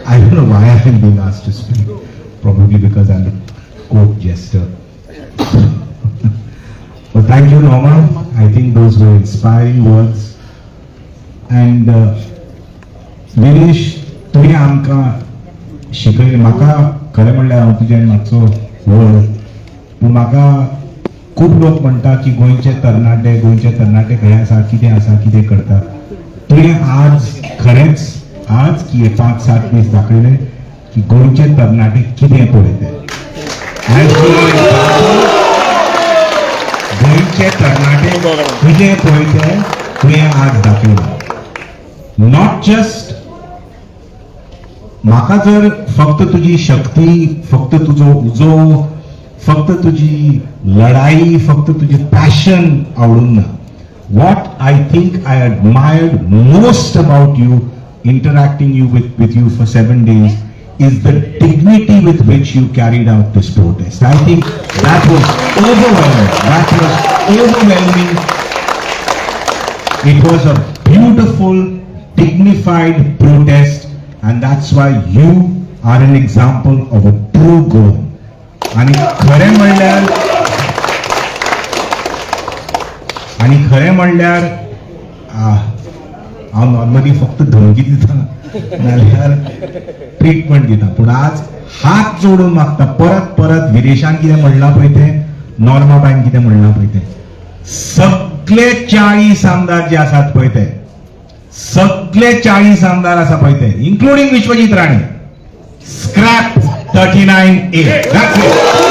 I don't know why I'm being asked to speak. Probably because I'm the court jester. But thank you, Norma. I think those were inspiring words. And Viresh, तुवें आमकां शिकयलें. म्हाका खरें म्हणल्यार हांव तुज्यान मातसो व्हड, पूण म्हाका खूब लोक म्हणटा की गोंयचे तरणाटे खंय आसा, कितें करता. तुवें आज खरेंच आज की 5-7 दीस दाखयले की गोंयचे तरणाटे कितें पळयते. गोंयचे तरणाटे कितें पळयते तुवें आज दाखयलें. नॉट जस्ट म्हाका जर फक्त तुजी शक्ती, फक्त तुजो उजो, फक्त तुजी लढाई, फक्त तुजी पॅशन आवडून ना. What I think I admired most about you, interacting with you for 7 days, is the dignity with which you carried out this protest. I think that was overwhelming. It was a beautiful, dignified protest, and that's why you are an example of a true Goan. आणि खरें म्हणल्यार हांव normally फक्त धमकी दिता नाल्यार treatment दिता, पूण आज हात जोडून मागता परत विरेशान कितें म्हणलां पळय तें, नॉर्मा बायन कितें म्हणलां पळय तें, सगळे 40 आमदार जे आसात पळय ते, सगळे 40 आमदार आसा पळय ते, including Vishwajit Rane, scrap 39A. That's it.